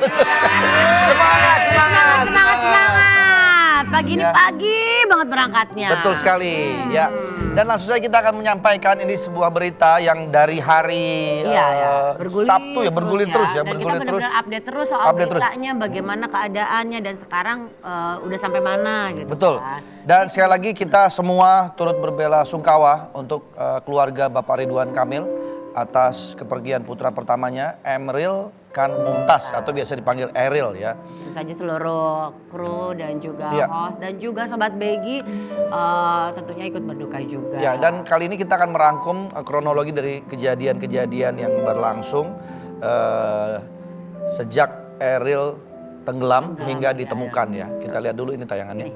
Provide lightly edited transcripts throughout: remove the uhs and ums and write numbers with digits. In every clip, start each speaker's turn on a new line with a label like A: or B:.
A: Semangat, semangat,
B: Semangat. Pagi ini pagi banget berangkatnya.
A: Betul sekali, ya. Dan langsung saja kita akan menyampaikan ini sebuah berita yang dari hari Sabtu ya, bergulir terus ya,
B: Dan
A: bergulir
B: kita
A: terus.
B: benar-benar update terus soal beritanya, bagaimana keadaannya dan sekarang udah sampai mana gitu.
A: Betul. Dan sekali lagi kita semua turut berbela sungkawa untuk keluarga Bapak Ridwan Kamil atas kepergian putra pertamanya, Emeril Khan Mumtaz atau biasa dipanggil Eril ya.
B: Tentu saja seluruh kru dan juga
A: Ya.
B: host dan juga Sobat Begi tentunya ikut berduka juga.
A: Ya, dan kali ini kita akan merangkum kronologi dari kejadian-kejadian yang berlangsung sejak Eril tenggelam hingga ditemukan ya. Kita lihat dulu ini tayangannya.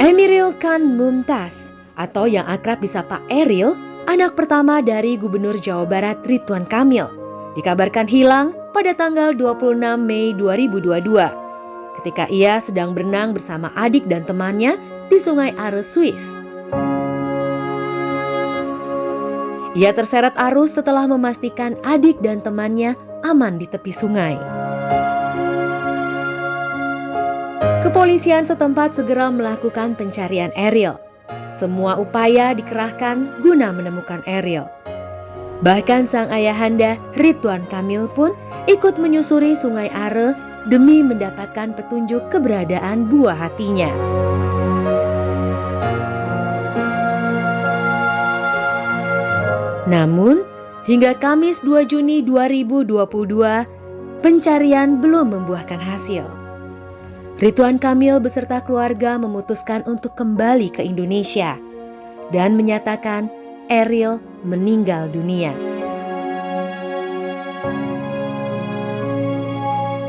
C: Emeril Khan Mumtaz atau yang akrab disapa Eril, anak pertama dari Gubernur Jawa Barat Ridwan Kamil, dikabarkan hilang pada tanggal 26 Mei 2022 ketika ia sedang berenang bersama adik dan temannya di Sungai Are, Swiss. Ia terseret arus setelah memastikan adik dan temannya aman di tepi sungai. Kepolisian setempat segera melakukan pencarian Eril. Semua upaya dikerahkan guna menemukan Eril. Bahkan sang ayahanda Ridwan Kamil pun ikut menyusuri Sungai Are demi mendapatkan petunjuk keberadaan buah hatinya. Namun, hingga Kamis 2 Juni 2022, pencarian belum membuahkan hasil. Ridwan Kamil beserta keluarga memutuskan untuk kembali ke Indonesia dan menyatakan Eril meninggal dunia.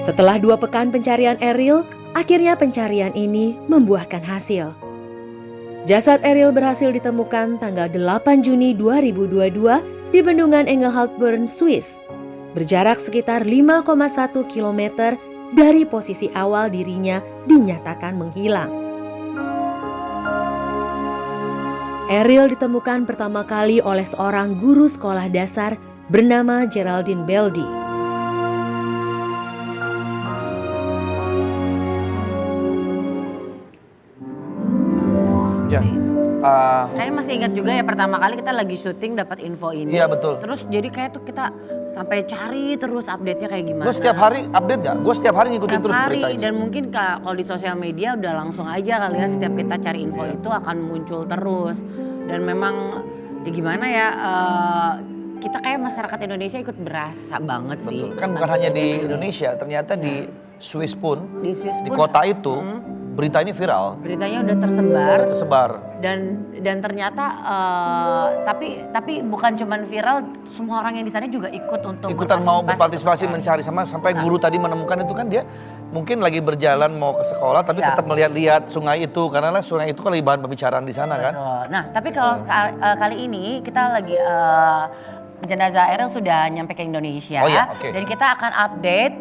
C: Setelah 2 pekan pencarian Eril, akhirnya pencarian ini membuahkan hasil. Jasad Eril berhasil ditemukan tanggal 8 Juni 2022 di bendungan Engelhardt, Swiss, berjarak sekitar 5,1 km dari posisi awal dirinya dinyatakan menghilang. Eril ditemukan pertama kali oleh seorang guru sekolah dasar bernama Geraldine Beldi.
A: Ya.
B: Saya masih ingat juga ya pertama kali kita lagi syuting dapat info ini.
A: Iya betul.
B: Terus jadi kayak tuh kita sampai cari terus update-nya kayak gimana.
A: Gue setiap hari update gak? Gue setiap hari ngikutin
B: Setiap
A: terus
B: hari,
A: berita ini.
B: dan mungkin kalau di sosial media udah langsung aja kali ya setiap kita cari info itu akan muncul terus. Dan memang ya gimana ya, kita kayak masyarakat Indonesia ikut berasa banget sih.
A: Betul. Kan bukan hanya di Indonesia, ternyata di Swiss pun,
B: Di Swiss
A: di
B: pun,
A: kota itu berita ini viral.
B: beritanya udah tersebar.
A: Udah tersebar.
B: Dan ternyata tapi bukan cuman viral, semua orang yang di sana juga ikut untuk
A: Ikutan mau berpartisipasi mencari sampai guru tadi menemukan itu kan dia mungkin lagi berjalan mau ke sekolah tapi tetap melihat-lihat sungai itu karena sungai itu kan lagi bahan pembicaraan di sana kan.
B: Nah, tapi kalau kali ini kita lagi jenazah Eril sudah nyampe ke Indonesia.
A: Oh iya, oke.
B: Dan kita akan update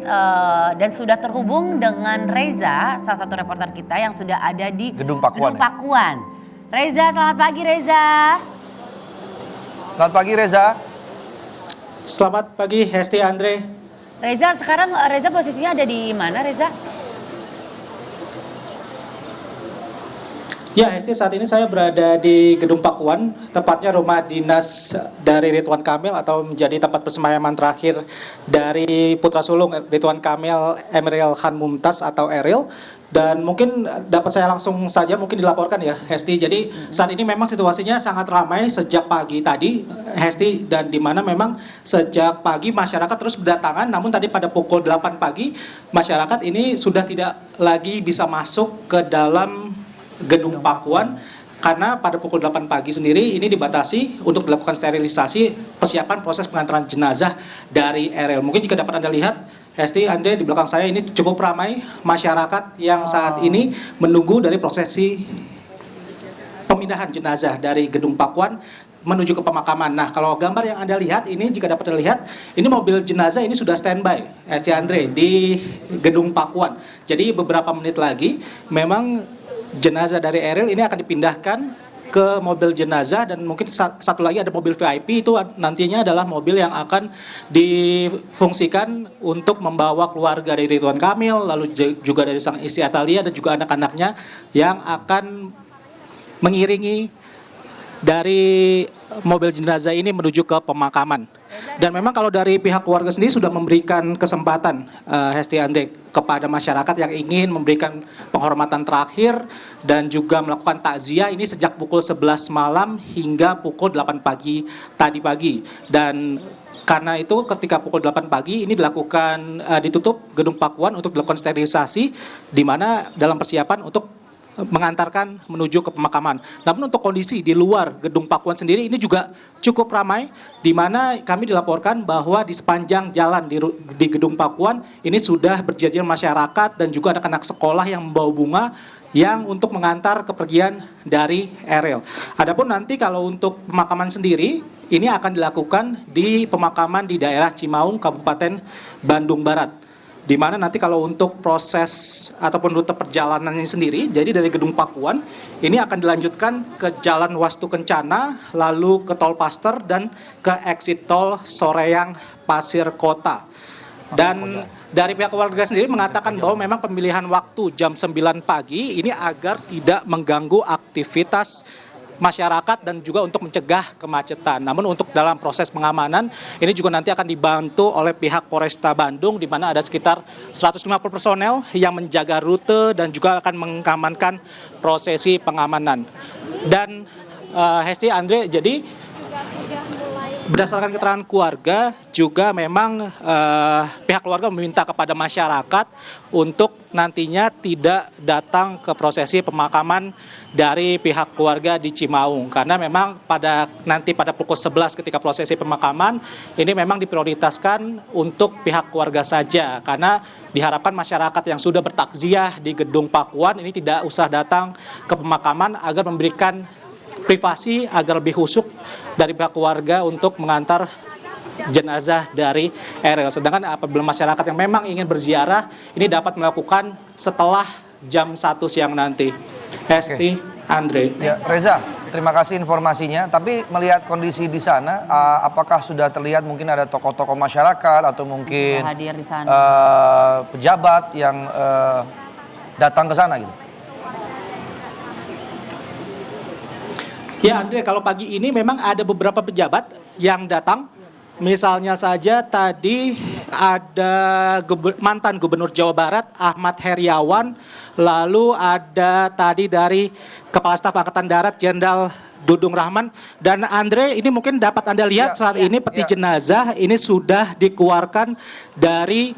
B: dan sudah terhubung dengan Reza, salah satu reporter kita yang sudah ada di
A: Gedung Pakuan.
B: Reza, selamat pagi Reza.
A: Selamat pagi Reza.
D: Selamat pagi Hesti Andre.
B: Reza, sekarang Reza posisinya ada di mana Reza?
D: Ya Hesti, saat ini saya berada di Gedung Pakuan, tepatnya rumah dinas dari Ridwan Kamil atau menjadi tempat persemayaman terakhir dari putra sulung Ridwan Kamil, Emeril Khan Mumtaz atau Eril. Dan mungkin dapat saya langsung saja mungkin dilaporkan ya Hesti. Jadi saat ini memang situasinya sangat ramai sejak pagi tadi Hesti, dan di mana memang sejak pagi masyarakat terus berdatangan, namun tadi pada pukul 8 pagi masyarakat ini sudah tidak lagi bisa masuk ke dalam Gedung Pakuan karena pada pukul 8 pagi sendiri ini dibatasi untuk dilakukan sterilisasi persiapan proses pengantaran jenazah dari Eril. Mungkin jika dapat Anda lihat Hesti, Andre, di belakang saya ini cukup ramai masyarakat yang saat ini menunggu dari prosesi pemindahan jenazah dari Gedung Pakuan menuju ke pemakaman. Nah, kalau gambar yang Anda lihat ini, jika dapat dilihat, ini mobil jenazah ini sudah standby, Hesti, Andre, di Gedung Pakuan. Jadi beberapa menit lagi memang jenazah dari Eril ini akan dipindahkan ke mobil jenazah, dan mungkin satu lagi ada mobil VIP, itu nantinya adalah mobil yang akan difungsikan untuk membawa keluarga dari Ridwan Kamil, lalu juga dari sang istri Atalia dan juga anak-anaknya yang akan mengiringi dari mobil jenazah ini menuju ke pemakaman. Dan memang kalau dari pihak keluarga sendiri sudah memberikan kesempatan, Hesti Andre, kepada masyarakat yang ingin memberikan penghormatan terakhir dan juga melakukan takziah ini sejak pukul 11 malam hingga pukul 8 pagi tadi pagi. Dan karena itu ketika pukul 8 pagi ini dilakukan ditutup Gedung Pakuan untuk dilakukan sterilisasi, di mana dalam persiapan untuk mengantarkan menuju ke pemakaman. Namun untuk kondisi di luar Gedung Pakuan sendiri ini juga cukup ramai, di mana kami dilaporkan bahwa di sepanjang jalan di Gedung Pakuan ini sudah berjajar masyarakat dan juga anak-anak sekolah yang membawa bunga yang untuk mengantar kepergian dari Eril. Adapun nanti kalau untuk pemakaman sendiri ini akan dilakukan di pemakaman di daerah Cimaung, Kabupaten Bandung Barat. Di mana nanti kalau untuk proses ataupun rute perjalanannya sendiri, jadi dari Gedung Pakuan ini akan dilanjutkan ke Jalan Wastu Kencana, lalu ke Tol Paster dan ke exit tol Soreang Pasir Kota. Dan dari pihak keluarga sendiri mengatakan bahwa memang pemilihan waktu jam 9 pagi ini agar tidak mengganggu aktivitas masyarakat dan juga untuk mencegah kemacetan. Namun untuk dalam proses pengamanan ini juga nanti akan dibantu oleh pihak Polresta Bandung, di mana ada sekitar 150 personel yang menjaga rute dan juga akan mengamankan prosesi pengamanan. Dan Hesti, Andre, jadi berdasarkan keterangan keluarga juga memang pihak keluarga meminta kepada masyarakat untuk nantinya tidak datang ke prosesi pemakaman dari pihak keluarga di Cimaung, karena memang pada pukul 11 ketika prosesi pemakaman ini memang diprioritaskan untuk pihak keluarga saja, karena diharapkan masyarakat yang sudah bertakziah di Gedung Pakuan ini tidak usah datang ke pemakaman agar memberikan privasi agar lebih khusyuk dari pihak keluarga untuk mengantar jenazah dari Eril. Sedangkan apabila masyarakat yang memang ingin berziarah ini dapat melakukan setelah jam 1 siang nanti. Hesti, Andre.
A: Ya, Reza, terima kasih informasinya. Tapi melihat kondisi di sana, apakah sudah terlihat mungkin ada tokoh-tokoh masyarakat atau mungkin
B: hadir di sana.
A: Pejabat yang datang ke sana gitu?
D: Ya, Andre, kalau pagi ini memang ada beberapa pejabat yang datang. Misalnya saja tadi ada mantan Gubernur Jawa Barat Ahmad Heriawan, lalu ada tadi dari Kepala Staf Angkatan Darat Jenderal Dudung Rahman, dan Andre ini mungkin dapat Anda lihat saat ini peti jenazah ini sudah dikeluarkan dari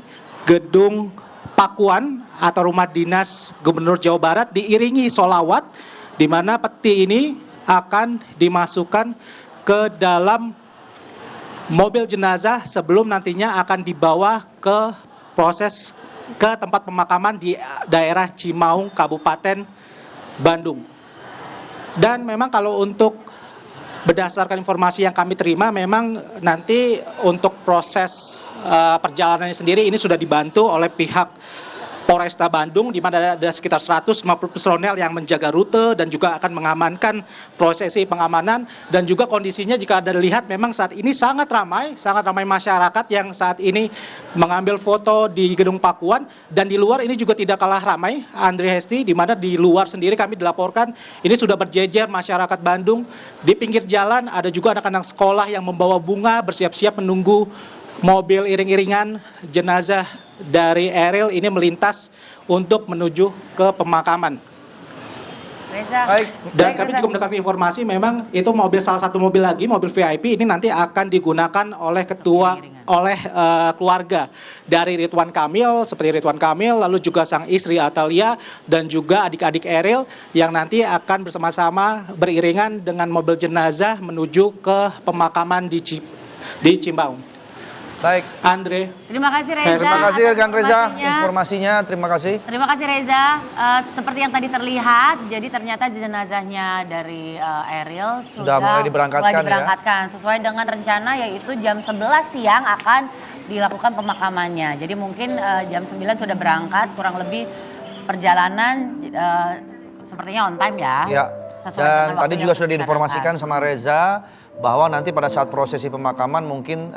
D: Gedung Pakuan atau Rumah Dinas Gubernur Jawa Barat diiringi sholawat, di mana peti ini akan dimasukkan ke dalam mobil jenazah sebelum nantinya akan dibawa ke proses ke tempat pemakaman di daerah Cimaung, Kabupaten Bandung. Dan memang kalau untuk berdasarkan informasi yang kami terima, memang nanti untuk proses perjalanannya sendiri ini sudah dibantu oleh pihak Polresta Bandung, di mana ada sekitar 150 personel yang menjaga rute dan juga akan mengamankan prosesi pengamanan. Dan juga kondisinya jika Anda lihat memang saat ini sangat ramai masyarakat yang saat ini mengambil foto di Gedung Pakuan, dan di luar ini juga tidak kalah ramai, Andre, Hesti, di mana di luar sendiri kami dilaporkan ini sudah berjejer masyarakat Bandung. Di pinggir jalan ada juga anak-anak sekolah yang membawa bunga bersiap-siap menunggu mobil iring-iringan jenazah dari Eril ini melintas untuk menuju ke pemakaman.
B: Reza.
D: Dan kami juga mendapatkan informasi memang itu salah satu mobil lagi, mobil VIP ini nanti akan digunakan oleh keluarga dari Ridwan Kamil, seperti Ridwan Kamil, lalu juga sang istri Atalia dan juga adik-adik Eril yang nanti akan bersama-sama beriringan dengan mobil jenazah menuju ke pemakaman di Cimaung.
A: Baik,
D: Andre.
B: Terima kasih Reza.
A: Terima kasih rekan Reza
B: informasinya.
A: informasinya. Terima kasih.
B: Terima kasih Reza. Seperti yang tadi terlihat, jadi ternyata jenazahnya dari Eril
A: Sudah mulai diberangkatkan,
B: sesuai dengan rencana, yaitu jam 11 siang akan dilakukan pemakamannya. Jadi mungkin jam 9 sudah berangkat, kurang lebih perjalanan sepertinya on time ya.
A: Ya.
B: sesuai
A: Dan
B: dengan waktu
A: tadi
B: yang
A: juga sudah
B: direncanakan.
A: diinformasikan sama Reza bahwa nanti pada saat prosesi pemakaman mungkin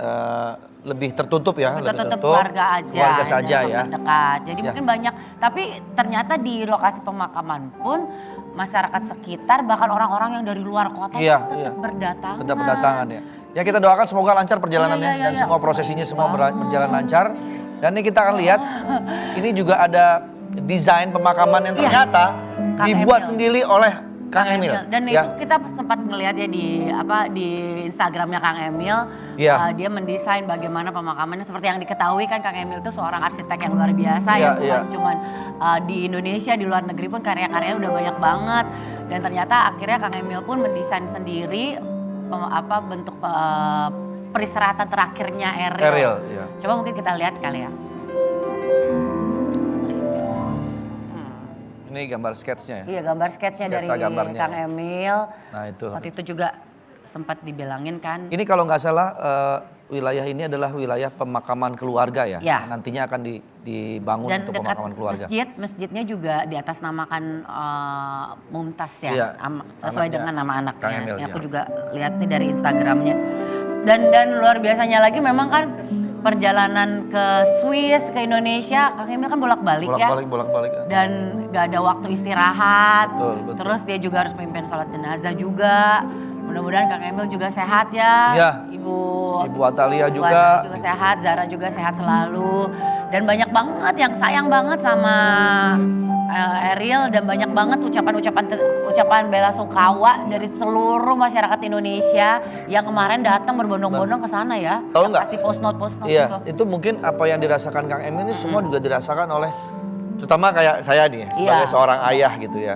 A: lebih tertutup ya,
B: Lebih tertutup keluarga aja,
A: keluarga saja
B: dan
A: ya.
B: terdekat. Jadi
A: Ya.
B: mungkin banyak, tapi ternyata di lokasi pemakaman pun masyarakat sekitar bahkan orang-orang yang dari luar kota
A: Iya,
B: itu tetap
A: iya.
B: berdatangan.
A: Tetap berdatangan ya. Ya kita doakan semoga lancar perjalanannya
B: Iya, iya,
A: dan
B: iya.
A: semua prosesinya semua berjalan lancar. Dan ini kita akan lihat, ini juga ada desain pemakaman yang
B: Iya.
A: ternyata
B: Kang
A: dibuat
B: Emil.
A: sendiri oleh Kang Emil.
B: Dan
A: ya.
B: itu kita sempat ngelihat ya di Instagramnya Kang Emil,
A: Iya.
B: dia mendesain bagaimana pemakamannya. Seperti yang diketahui kan Kang Emil itu seorang arsitek yang luar biasa
A: Iya,
B: ya, bukan
A: iya.
B: cuman di Indonesia, di luar negeri pun karya-karyanya udah banyak banget. Dan ternyata akhirnya Kang Emil pun mendesain sendiri bentuk peristirahatan terakhirnya Ariel.
A: Ariel, iya.
B: Coba mungkin kita lihat kali ya.
A: Ini gambar sketsnya ya.
B: Iya, gambar sketsnya dari
A: Sketsa gambarnya.
B: Kang Emil.
A: Nah itu.
B: Waktu itu juga sempat dibilangin kan.
A: Ini kalau nggak salah wilayah ini adalah wilayah pemakaman keluarga ya.
B: Ya.
A: Nantinya akan dibangun
B: Dan
A: untuk
B: dekat
A: pemakaman keluarga.
B: masjidnya juga diatasnamakan Mumtaz ya,
A: Iya,
B: sesuai
A: anaknya
B: dengan nama anaknya.
A: Kang Emil,
B: Ini aku
A: ya.
B: juga lihat nih dari Instagramnya. Dan luar biasanya lagi memang kan perjalanan ke Swiss, ke Indonesia, Kang Emil kan bolak-balik ya.
A: Bolak-balik.
B: Dan gak ada waktu istirahat.
A: Betul, betul.
B: Terus dia juga harus memimpin sholat jenazah juga. Mudah-mudahan Kang Emil juga sehat ya.
A: Iya.
B: Ibu
A: Atalia
B: Ibu
A: juga.
B: Atalia juga sehat, Zara juga sehat selalu. Dan banyak banget yang sayang banget sama Ariel, dan banyak banget ucapan bela sungkawa dari seluruh masyarakat Indonesia yang kemarin datang berbondong-bondong ke sana ya.
A: Tahu
B: Yang
A: nggak?
B: kasih post note
A: Iya,
B: gitu.
A: itu mungkin apa yang dirasakan Kang Emil ini semua juga dirasakan oleh, terutama kayak saya nih, sebagai
B: Iya.
A: seorang ayah gitu ya.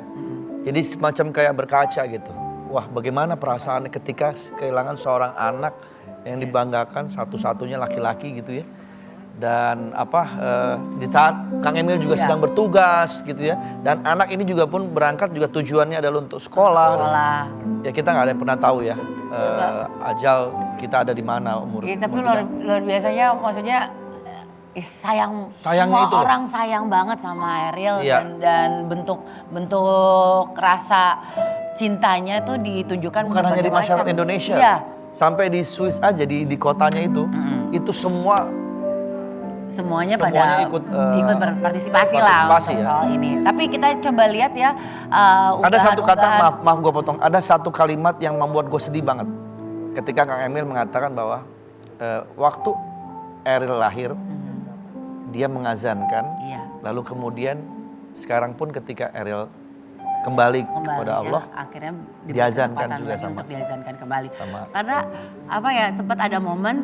A: Jadi semacam kayak berkaca gitu. Wah, bagaimana perasaan ketika kehilangan seorang anak yang dibanggakan, satu-satunya laki-laki gitu ya. Dan di saat Kang Emil juga
B: Iya.
A: sedang bertugas gitu ya. Dan anak ini juga pun berangkat juga tujuannya adalah untuk sekolah. Ya kita nggak ada yang pernah tahu ya ajal kita ada di mana umur.
B: Iya, tapi
A: umur
B: luar biasanya, maksudnya sayangnya
A: Sayangnya
B: semua
A: itu loh.
B: orang sayang banget sama Ariel.
A: Iya.
B: dan bentuk rasa cintanya tuh ditunjukkan
A: bukan hanya di
B: berbagai
A: masyarakat
B: macam.
A: Indonesia.
B: Iya.
A: Sampai di Swiss aja di kotanya itu semua
B: Semuanya
A: Semuanya
B: pada
A: ikut,
B: berpartisipasi lah
A: partisipasi
B: untuk
A: ya.
B: soal ini. Tapi kita coba lihat ya
A: ada satu kata,
B: unggahan-unggahan.
A: maaf gue potong, ada satu kalimat yang membuat gue sedih banget. Ketika Kang Emil mengatakan bahwa waktu Ariel lahir, dia mengazankan,
B: Iya.
A: lalu kemudian sekarang pun ketika Ariel kembali kepada
B: ya,
A: Allah,
B: akhirnya diberi
A: diazankan
B: kesempatan
A: juga
B: lagi
A: sama.
B: untuk diazankan kembali.
A: Sama.
B: Karena sempat ada momen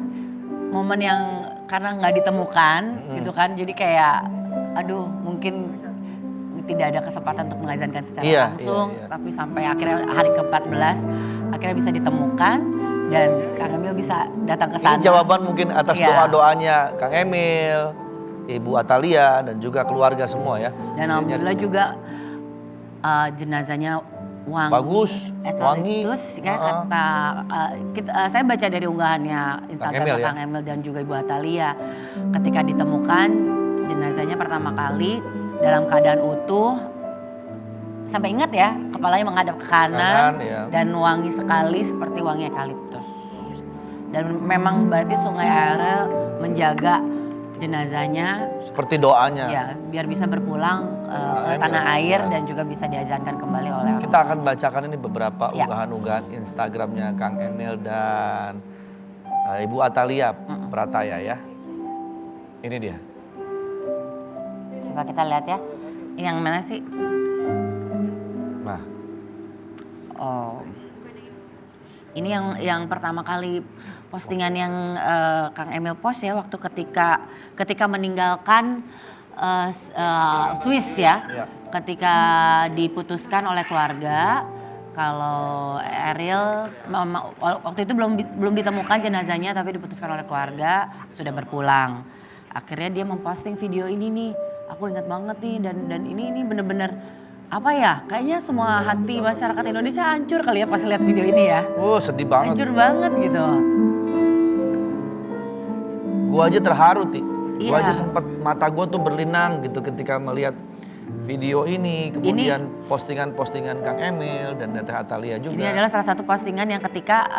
B: yang karena nggak ditemukan gitu kan, jadi kayak aduh mungkin tidak ada kesempatan untuk mengazankan secara
A: Iya,
B: langsung,
A: iya.
B: tapi sampai akhirnya hari ke-14 akhirnya bisa ditemukan dan Kang Emil bisa datang ke sana.
A: Ini jawaban mungkin atas
B: Iya.
A: doa-doanya Kang Emil, Ibu Atalia dan juga keluarga semua ya.
B: Dan alhamdulillah juga jenazahnya
A: Bagus, wangi.
B: Terus ya saya baca dari unggahannya Instagram
A: Emil, ya?
B: Kang Emil dan juga Ibu Atalia, ketika ditemukan jenazahnya pertama kali dalam keadaan utuh, sampai ingat ya, kepalanya menghadap ke kanan,
A: ya.
B: dan wangi sekali seperti wangi eukaliptus. Dan memang berarti Sungai Ariel menjaga jenazahnya
A: Seperti doanya.
B: ya, biar bisa berpulang ke
A: Emil.
B: tanah air dan juga bisa diazankan kembali oleh orang.
A: Kita akan bacakan ini beberapa
B: Ya.
A: unggahan-unggahan Instagramnya Kang Emil dan Ibu Atalia Prataya ya. Ini dia.
B: Coba kita lihat ya. Ini yang mana sih?
A: Nah,
B: Oh. Ini yang pertama kali postingan yang Kang Emil post ya, waktu ketika meninggalkan Swiss ya.
A: Ya.
B: Ketika diputuskan oleh keluarga kalau Ariel waktu itu belum ditemukan jenazahnya, tapi diputuskan oleh keluarga sudah berpulang. Akhirnya dia memposting video ini nih. Aku ingat banget nih, dan ini bener-bener apa ya, kayaknya semua hati masyarakat Indonesia hancur kali ya pas lihat video ini ya.
A: sedih banget.
B: Hancur banget gitu.
A: Gua aja terharu, Ti. Gua
B: Iya.
A: aja sempat mata gua tuh berlinang gitu ketika melihat video ini, kemudian postingan-postingan Kang Emil dan Teteh Atalia juga.
B: Ini adalah salah satu postingan yang ketika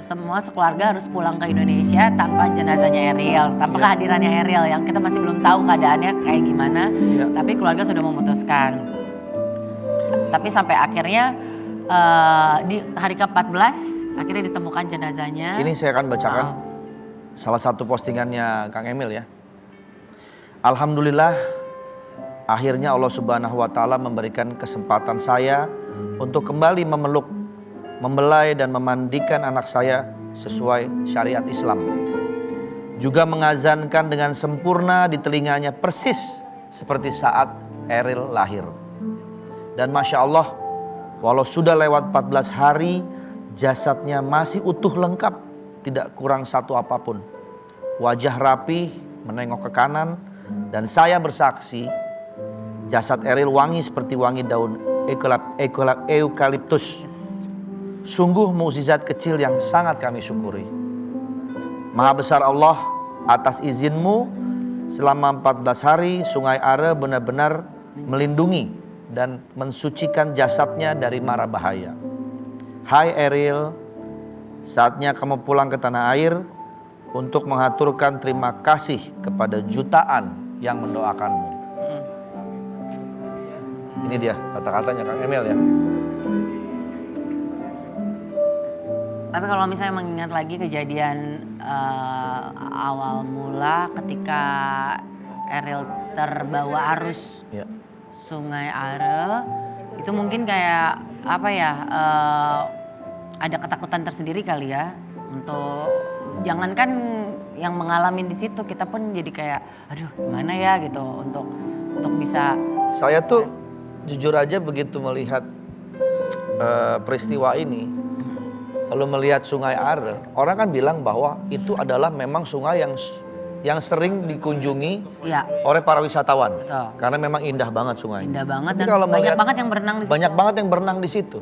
B: semua sekeluarga harus pulang ke Indonesia tanpa jenazahnya Eril, tanpa kehadirannya Eril yang kita masih belum tahu keadaannya kayak gimana. Tapi keluarga sudah memutuskan. Tapi sampai akhirnya di hari ke-14 akhirnya ditemukan jenazahnya.
A: Ini saya akan bacakan salah satu postingannya Kang Emil ya. Alhamdulillah, akhirnya Allah Subhanahu wa Ta'ala memberikan kesempatan saya untuk kembali memeluk, membelai dan memandikan anak saya sesuai syariat Islam. Juga mengazankan dengan sempurna di telinganya persis seperti saat Eril lahir. Dan Masya Allah, walau sudah lewat 14 hari, jasadnya masih utuh lengkap, tidak kurang satu apapun. Wajah rapi, menengok ke kanan, dan saya bersaksi, jasad Eril wangi seperti wangi daun eukaliptus. Sungguh mukjizat kecil yang sangat kami syukuri. Maha besar Allah, atas izinmu selama 14 hari Sungai Are benar-benar melindungi dan mensucikan jasadnya dari mara bahaya. Hai Eril, saatnya kamu pulang ke tanah air untuk mengaturkan terima kasih kepada jutaan yang mendoakanmu. Ini dia kata-katanya Kang Emil ya.
B: Tapi kalau misalnya mengingat lagi kejadian awal mula ketika Eril terbawa arus Sungai Are, itu mungkin kayak apa ya, ada ketakutan tersendiri kali ya untuk jangankan yang mengalami di situ, kita pun jadi kayak aduh gimana ya gitu untuk bisa.
A: Saya tuh jujur aja begitu melihat peristiwa ini, lalu melihat Sungai Are, orang kan bilang bahwa itu adalah memang sungai yang sering dikunjungi oleh para wisatawan.
B: Betul.
A: Karena memang indah banget sungai.
B: Indah banget
A: Tapi
B: dan
A: kalau
B: banyak
A: melihat,
B: banget yang berenang di situ.
A: Banyak banget yang berenang di situ.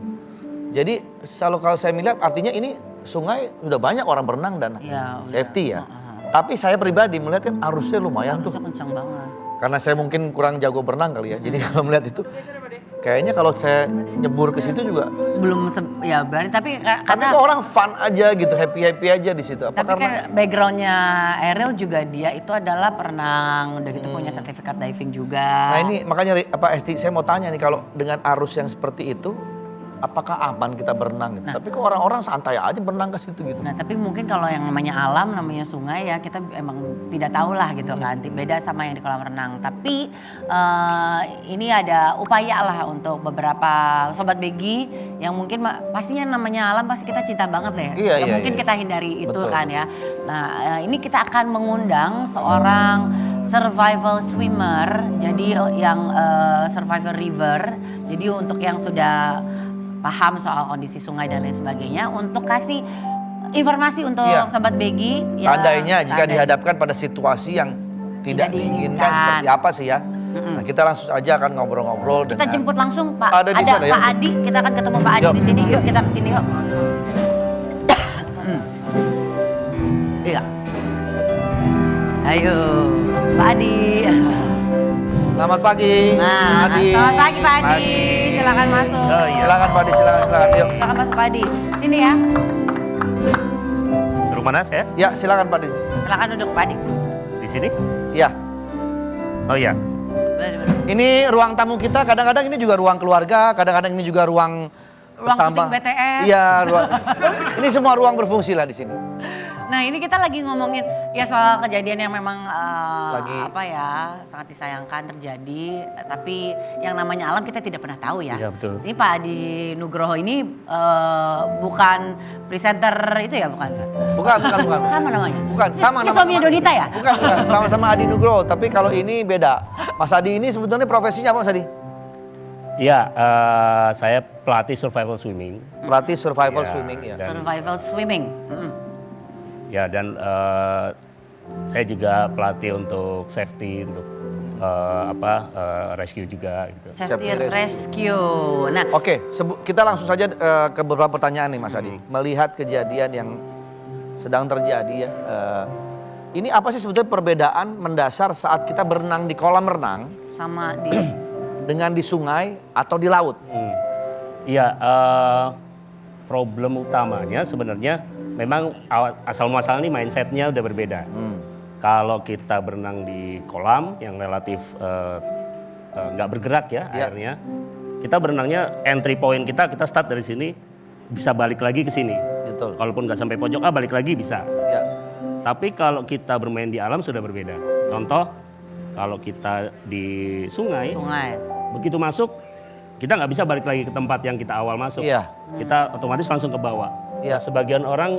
A: Jadi kalau saya melihat artinya ini sungai udah banyak orang berenang dan safety ya. Tapi saya pribadi melihat kan arusnya lumayan tuh.
B: Kencang banget.
A: Karena saya mungkin kurang jago berenang kali ya. Jadi kalau melihat itu kayaknya kalau saya nyebur ke situ juga
B: belum ya berani, tapi karena
A: kok orang fun aja gitu, happy aja di situ. Apa
B: tapi
A: karena
B: kan backgroundnya Eril juga dia itu adalah perenang, udah gitu punya sertifikat diving juga.
A: Nah ini makanya Esti, saya mau tanya nih, kalau dengan arus yang seperti itu apakah aman kita berenang gitu? Tapi kok orang-orang santai aja berenang ke situ gitu.
B: Nah tapi mungkin kalau yang namanya alam, namanya sungai ya kita emang tidak tahu lah gitu kan. Beda sama yang di kolam renang. Tapi ini ada upaya lah untuk beberapa sobat Begi yang mungkin pastinya namanya alam pasti kita cinta banget deh.
A: Iya,
B: mungkin kita hindari itu.
A: Betul.
B: Kan ya. Nah ini kita akan mengundang seorang survival swimmer. Jadi yang survival river. Jadi untuk yang sudah paham soal kondisi sungai dan lain sebagainya untuk kasih informasi untuk sobat Begi.
A: Seandainya jika dihadapkan pada situasi yang tidak diinginkan seperti apa sih ya. Nah kita langsung aja akan ngobrol-ngobrol
B: kita jemput langsung Pak.
A: Ada di sana,
B: Pak Adi, kita akan ketemu Pak Adi di sini. Yuk kita ke sini yuk. Iya. Ayo Pak Adi.
A: Selamat pagi.
B: Nah, selamat pagi Pak Adi. Silakan masuk.
A: Silakan Pak Adi, silakan. Yuk.
B: Silakan masuk Pak Adi. Sini ya.
E: Duduk mana saya?
A: Ya, silakan Pak Adi.
B: Silakan duduk Pak Adi.
E: Di sini?
A: Ya.
E: Oh iya.
A: Ini ruang tamu kita, kadang-kadang ini juga ruang keluarga, kadang-kadang ini juga ruang
B: syuting BTS.
A: Iya, ini semua ruang berfungsi lah di sini.
B: Nah ini kita lagi ngomongin ya soal kejadian yang memang
A: Lagi.
B: sangat disayangkan terjadi, tapi yang namanya alam kita tidak pernah tahu ya.
E: Iya betul.
B: Ini Pak Adi Nugroho ini bukan presenter itu ya, bukan?
A: Bukan.
B: Sama namanya?
A: Bukan, sama
B: Ini
A: nama.
B: suaminya Donita ya?
A: Bukan, sama-sama Adi Nugroho, tapi kalau ini beda. Mas Adi ini sebetulnya profesinya apa Mas Adi?
E: Iya, saya pelatih survival swimming.
A: Pelatih survival
E: Ya,
A: swimming ya.
E: dan-
B: Survival swimming.
E: Ya dan saya juga pelatih untuk safety, untuk rescue juga gitu.
B: Safety
A: Safety
B: rescue. Nah,
A: Oke, kita langsung saja ke beberapa pertanyaan nih Mas Adi. Melihat kejadian yang sedang terjadi ya. Ini apa sih sebetulnya perbedaan mendasar saat kita berenang di kolam renang
B: sama
A: dengan di sungai atau di laut?
E: Iya, problem utamanya sebenarnya memang asal muasal ini mindsetnya udah berbeda. Kalau kita berenang di kolam yang relatif nggak bergerak ya airnya, kita berenangnya entry point kita start dari sini, bisa balik lagi ke sini.
A: Betul.
E: Walaupun nggak sampai pojok, balik lagi bisa.
A: Ya.
E: Tapi kalau kita bermain di alam sudah berbeda. Contoh, kalau kita di sungai, begitu masuk, kita nggak bisa balik lagi ke tempat yang kita awal masuk.
A: Iya.
E: Kita otomatis langsung ke bawah.
A: Iya.
E: Sebagian orang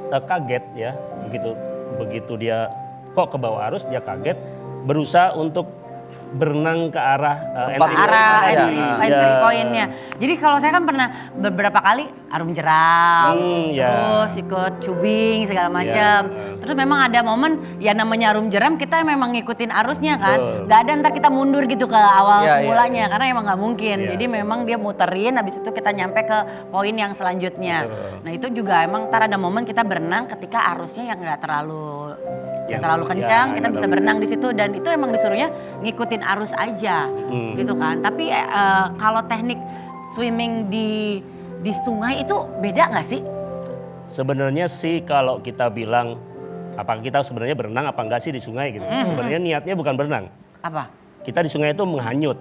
E: kaget ya, begitu dia kok ke bawah arus, dia kaget, berusaha untuk berenang ke arah
B: entry point-nya. Jadi kalau saya kan pernah beberapa kali arum jeram, terus ikut cubing segala macam. Terus memang ada momen ya namanya arum jeram kita memang ngikutin arusnya kan. Gak ada ntar kita mundur gitu ke awal semulanya karena emang nggak mungkin. Jadi memang dia muterin, habis itu kita nyampe ke poin yang selanjutnya. Nah itu juga emang ntar ada momen kita berenang ketika arusnya yang nggak terlalu kencang, kita bisa berenang di situ dan itu emang disuruhnya ngikutin arus aja, gitu kan. Tapi kalau teknik swimming di sungai itu beda nggak sih?
E: Sebenarnya sih kalau kita bilang apakah kita sebenarnya berenang apa enggak sih di sungai gitu. Sebenarnya niatnya bukan berenang.
B: Apa?
E: Kita di sungai itu menghanyut.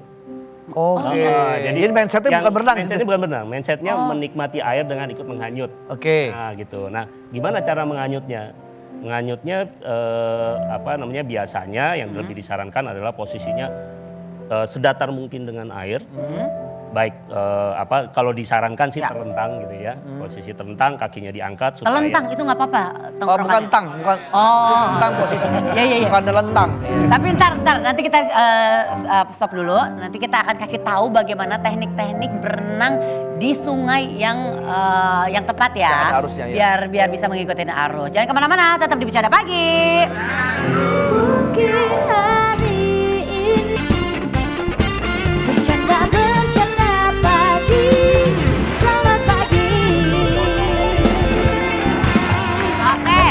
A: Oke. Jadi mindsetnya bukan berenang.
E: Mindsetnya bukan berenang. Mindsetnya menikmati air dengan ikut menghanyut.
A: Oke.
E: Nah gitu. Nah gimana cara menghanyutnya? Menghanyutnya biasanya yang lebih disarankan adalah posisinya sedatar mungkin dengan air. Baik kalau disarankan sih terlentang gitu ya. Posisi terlentang, kakinya diangkat supaya
B: Telentang itu nggak apa-apa.
A: Bukan tang, bukan tang posisinya. Bukan telentang.
B: Tapi ntar nanti kita stop dulu. Nanti kita akan kasih tahu bagaimana teknik-teknik berenang di sungai yang tepat ya.
A: Yang ada arusnya, ya.
B: Biar bisa mengikuti arus. Jangan kemana-mana, tetap di Bercanda Pagi.
F: Mungkin hari ini bercanda pagi, selamat pagi.
B: Oke.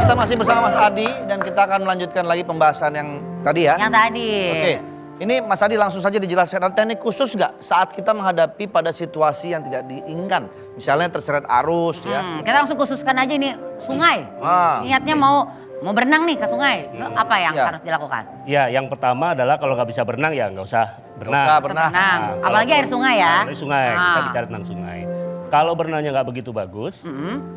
A: Kita masih bersama Mas Adi dan kita akan melanjutkan lagi pembahasan yang tadi ya.
B: Yang tadi.
A: Oke. Ini Mas Adi langsung saja dijelaskan, ada teknik khusus nggak saat kita menghadapi pada situasi yang tidak diinginkan? Misalnya terseret arus ya.
B: Kita langsung khususkan aja ini sungai. Niatnya mau berenang nih ke sungai. Apa yang harus dilakukan?
E: Ya, yang pertama adalah kalau nggak bisa berenang ya nggak usah berenang.
B: Berenang. Apalagi air sungai ya.
E: Apalagi sungai, kita bicara tentang sungai. Kalau berenangnya nggak begitu bagus,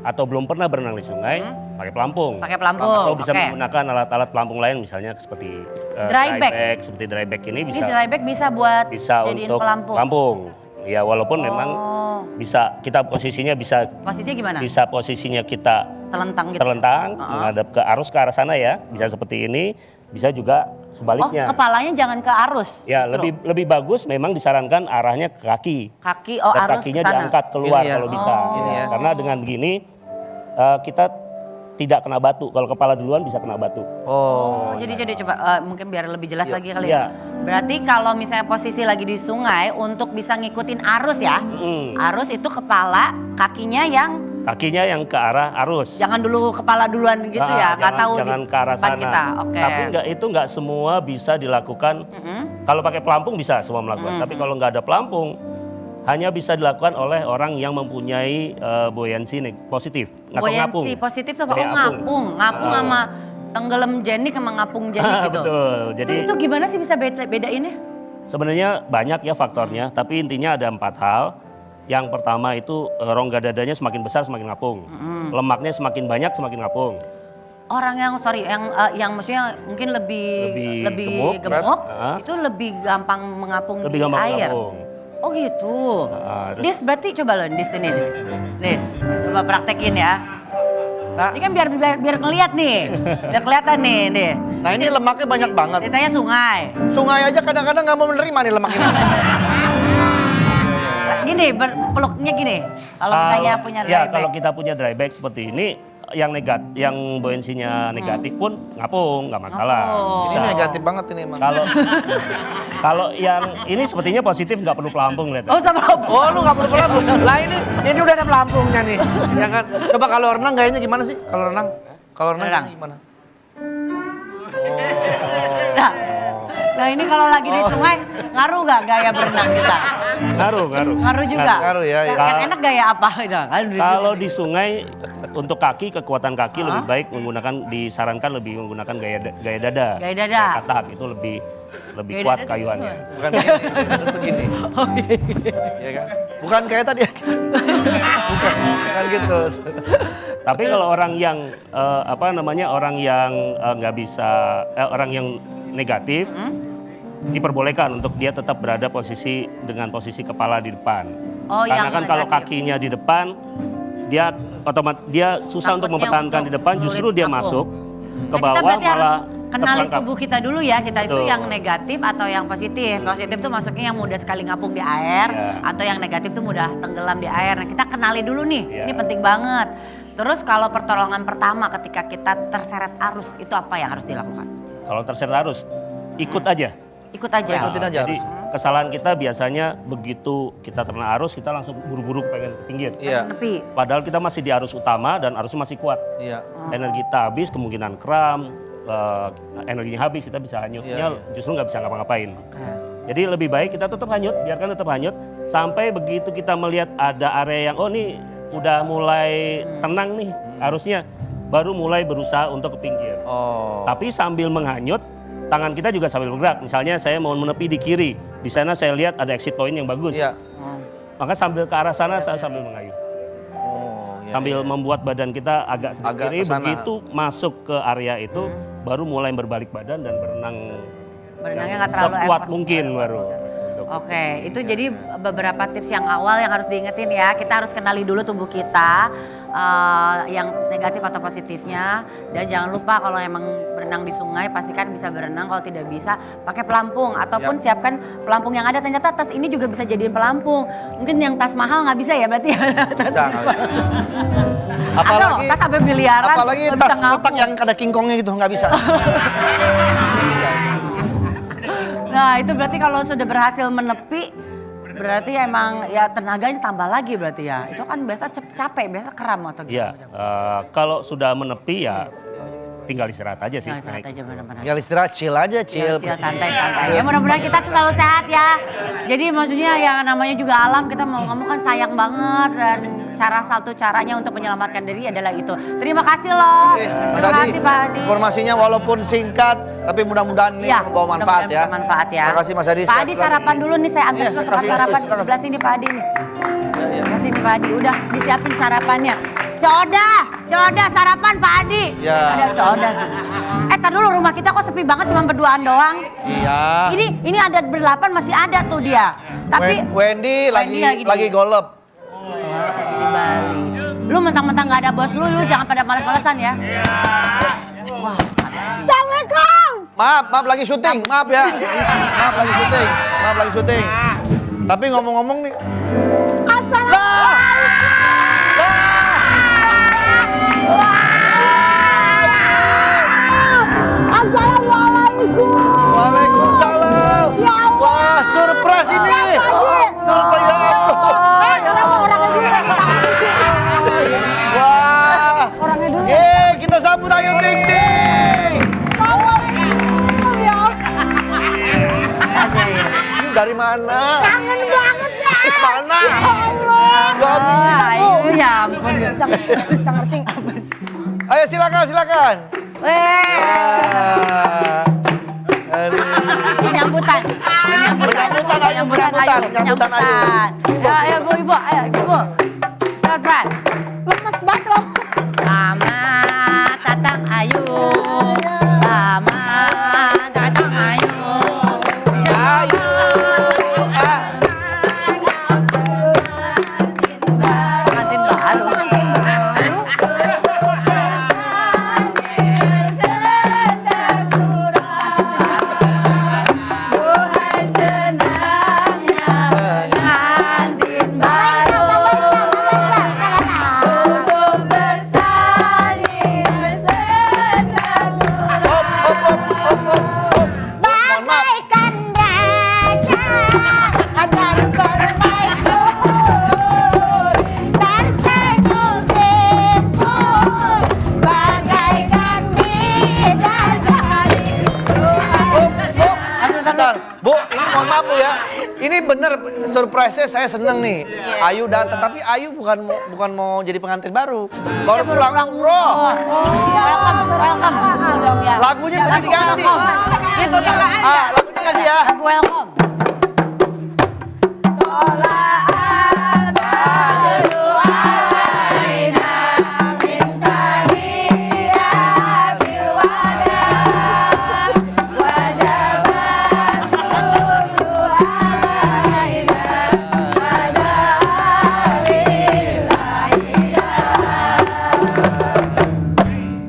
E: atau belum pernah berenang di sungai, pakai pelampung. Atau bisa menggunakan alat-alat pelampung lain, misalnya seperti dry bag. Seperti dry bag ini bisa.
B: Ini dry bag bisa buat jadiin
E: untuk pelampung. Ya walaupun memang bisa kita posisinya bisa.
B: Posisinya gimana?
E: Bisa posisinya kita terlentang, menghadap ke arus ke arah sana ya, bisa seperti ini, bisa juga sebaliknya.
B: Kepalanya jangan ke arus.
E: Ya, lebih bagus memang disarankan arahnya ke kaki. Dan
B: arus
E: kakinya
B: kesana.
E: diangkat keluar
A: Ini ya.
E: kalau bisa.
A: Ini ya.
E: Karena dengan begini kita tidak kena batu. Kalau kepala duluan bisa kena batu.
B: Jadi coba mungkin biar lebih jelas lagi kali ya. Berarti kalau misalnya posisi lagi di sungai untuk bisa ngikutin arus ya. Arus itu kepala, kakinya yang
E: ke arah arus.
B: Jangan dulu kepala duluan gitu ya, nggak tahu
E: jangan ke arah sana.
B: Kita.
E: Tapi itu nggak semua bisa dilakukan. Kalau pakai pelampung bisa semua melakukan. Tapi kalau nggak ada pelampung, hanya bisa dilakukan oleh orang yang mempunyai buoyancy positif.
B: Buoyancy positif tuh ngapung sama tenggelam jenik sama ngapung jenik gitu.
E: Betul. Jadi
B: itu gimana sih bisa bedainnya?
E: Sebenarnya banyak ya faktornya, tapi intinya ada 4 hal. Yang pertama itu rongga dadanya semakin besar semakin ngapung. Lemaknya semakin banyak semakin ngapung.
B: Orang yang maksudnya mungkin lebih gemuk itu lebih gampang mengapung di air. Oh gitu. Dis berarti coba lo Dis ini nih. Coba praktekin ya. Nah, ini kan biar ngeliat nih. Biar kelihatan nih.
A: Nah, ini lemaknya banyak banget.
B: Ceritanya sungai.
A: Sungai aja kadang-kadang nggak mau menerima nih lemak ini.
B: Gini, peluknya gini. Kalau misalnya punya dry bag.
E: Kalau kita punya dry bag seperti ini, yang buoyancy-nya negatif pun ngapung, nggak masalah.
A: Ini negatif banget ini emang.
E: Kalau yang ini sepertinya positif, nggak perlu pelampung lihat.
A: Lu nggak perlu pelampung. Lah ini udah ada pelampungnya nih. Ya kan? Coba kalau renang gayanya gimana sih? Kalau renang gimana?
B: Nah ini kalau lagi di sungai, ngaruh nggak gaya berenang kita?
E: Ngaruh.
B: Ngaruh juga?
A: Ngaruh ya.
B: Yang enak gaya apa?
E: Kalau di sungai untuk kaki, kekuatan kaki lebih baik disarankan lebih menggunakan gaya dada.
B: Gaya dada.
E: Gaya katak itu lebih
B: Gaya
E: kuat
B: dada tuh
E: kayuannya.
A: Bukan gini, itu begini.
B: Oh iya.
A: Iya kan? Bukan kayak tadi. bukan gitu.
E: Tapi kalau orang yang orang yang nggak bisa orang yang negatif diperbolehkan untuk dia tetap berada dengan posisi kepala di depan.
B: Oh,
E: Karena
B: yang
E: kan kalau
B: negatif.
E: kakinya di depan dia susah untuk
B: Takutnya
E: mempertahankan di depan,
B: untuk
E: justru dia
B: sulit
E: masuk ke
B: Nah, kita
E: bawah
B: berarti harus
E: malah
B: kenali
E: terperangkap.
B: tubuh kita dulu ya, kita itu
E: Betul.
B: yang negatif atau yang positif. Positif tuh masuknya yang mudah sekali ngapung di air,
E: Iya.
B: atau yang negatif tuh mudah tenggelam di air. Nah kita kenali dulu nih,
E: Iya.
B: ini penting banget. Terus kalau pertolongan pertama ketika kita terseret arus, itu apa yang harus dilakukan?
E: Kalau terseret arus, ikut aja.
B: Ikut aja.
A: Ikutin aja
E: Jadi kesalahan kita biasanya begitu kita terkena arus, kita langsung buru-buru pengen ke pinggir.
A: Iya.
B: Nepi.
E: Padahal kita masih di arus utama dan arusnya masih kuat.
A: Iya.
E: Energi kita habis, kemungkinan kram, energinya habis, kita bisa hanyutnya
A: Iya.
E: justru nggak bisa ngapa-ngapain. Jadi lebih baik kita tetap hanyut, biarkan tetap hanyut sampai begitu kita melihat ada area yang ini udah mulai tenang nih arusnya, baru mulai berusaha untuk ke pinggir.
A: Oh.
E: Tapi sambil menghanyut, tangan kita juga sambil bergerak. Misalnya saya mau menepi di kiri, di sana saya lihat ada exit point yang bagus.
A: Iya.
E: Maka sambil ke arah sana saya sambil mengayuh.
A: Oh, iya.
E: Sambil membuat badan kita agak sedikit
A: Agak
E: kiri,
A: ke sana.
E: begitu masuk ke area itu baru mulai berbalik badan dan berenang
B: Berenangnya
E: yang
B: nggak terlalu
E: sekuat
B: effort.
E: mungkin baru.
B: Oke, itu jadi beberapa tips yang awal yang harus diingetin ya. Kita harus kenali dulu tubuh kita, yang negatif atau positifnya. Dan jangan lupa kalau emang berenang di sungai, pastikan bisa berenang. Kalau tidak bisa, pakai pelampung. Ataupun siapkan pelampung yang ada. Ternyata tas ini juga bisa jadiin pelampung. Mungkin yang tas mahal nggak bisa ya berarti ya?
A: Bisa, nggak bisa.
B: Atau tas sampai miliaran
A: apalagi
B: nggak
A: tas
B: bisa ngapung.
A: kotak yang ada kingkongnya gitu nggak bisa.
B: Nah itu berarti kalau sudah berhasil menepi, berarti emang ya tenaganya tambah lagi berarti ya. Itu kan biasa capek, biasa kram atau gitu.
E: Iya, kalau sudah menepi ya tinggal istirahat aja sih.
B: Nah, istirahat
E: naik.
B: aja benar-benar.
A: Tinggal istirahat, chill aja, chill.
B: Chill, santai-santai. Ya mudah-mudahan kita tuh selalu sehat ya. Jadi maksudnya yang namanya juga alam, kita mau ngomong kan sayang banget. Dan satu caranya untuk menyelamatkan diri adalah itu. Terima kasih loh.
A: Mas
B: Terima
A: Adi,
B: kasih Pak Adi.
A: informasinya walaupun singkat, tapi mudah-mudahan ini
B: Iya,
A: membawa manfaat
B: mudah-mudahan
A: ya.
B: bisa manfaat ya.
A: Terima kasih Mas Adi.
B: Pak Adi sarapan dulu nih, saya antar
A: Iya,
B: ke tempat
A: kasih,
B: sarapan di
A: silakan.
B: sebelah sini Pak Adi nih.
A: Iya.
B: Di sini Pak Adi, udah disiapin sarapannya. Coda sarapan Pak Adi.
A: Ya.
B: Ada coda sih. Tar dulu rumah kita kok sepi banget cuma berduaan doang.
A: Iya.
B: Ini ada berdelapan masih ada tuh dia. Tapi
A: Wendy lagi
B: di
A: golep.
B: di Bali. Lu mentang-mentang nggak ada bos lu jangan pada males-malesan ya. Wah. Assalamualaikum.
A: Maaf lagi syuting, maaf ya. Maaf lagi syuting. Tapi ngomong-ngomong nih. Waalaikumsalam. Wah, surprise ini. Surprise ya.
F: Orangnya dulu yang
A: Wah.
F: Orangnya dulu.
A: Kita sambut Ayu Ting Ting. Ini dari mana?
F: Kangen banget ya.
A: Mana?
B: Ya ampun.
F: Bisa ngerti apa sih?
A: Ayo silakan. Ah. Aduh.
B: Penyambutan. Ayo ibu. Surprise.
F: Lemes banget loh.
B: Selamat datang Ayu. Selamat datang Ayu.
A: Ayu.
B: Pengantin baru. Pengantin baru.
A: Bentar, Bu, ini mohon maaf Bu ya. Ini bener surprise-nya saya seneng nih. Ayu datang, tapi Ayu bukan mau jadi pengantin baru. Baru pulang umroh.
B: Welcome. Ya.
A: Lagunya mesti diganti.
B: Itu tolaan ya.
A: Lagunya ganti ya.
B: Lagu welcome.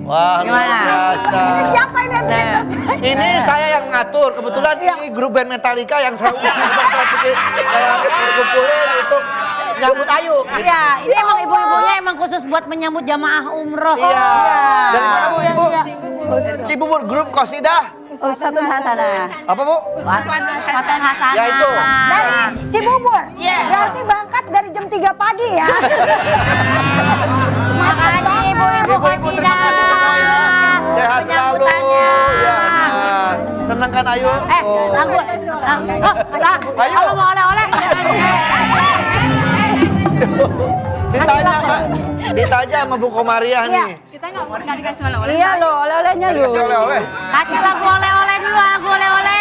A: Wah, luar
B: Gimana?
A: biasa.
F: Ini siapa ini yang bikin
B: Nah.
F: surprise?
A: Ini saya yang ngatur. Kebetulan ini grup band Metallica yang saya pikir saya kumpulin untuk nyambut Ayu.
B: Iya, ini emang ibu-ibunya emang khusus buat menyambut jamaah umroh.
A: Iya. Dari mana Bu, Ibu?
F: Iya.
A: Cibubur grup Qasidah.
B: Ustadz Hasanah.
A: Apa Bu?
B: Fatun Hasanah.
A: Ya, itu.
F: Dari Cibubur.
B: Iya.
F: Berarti berangkat dari jam 3 pagi ya.
B: Makasih ibu-ibu
A: Ibu-ibu terima kasih semuanya. Sehat selalu.
B: Penyambutannya.
A: Ya. Nah, senang kan Ayu?
B: Lagu.
A: Ayo.
B: Kalau mau oleh-oleh.
A: Ditanya sama Bu Komariah nih.
F: Iya loh, oleh-olehnya loh.
A: Dikasih oleh-oleh.
B: Kasih lagu oleh-oleh dulu, lagu oleh-oleh.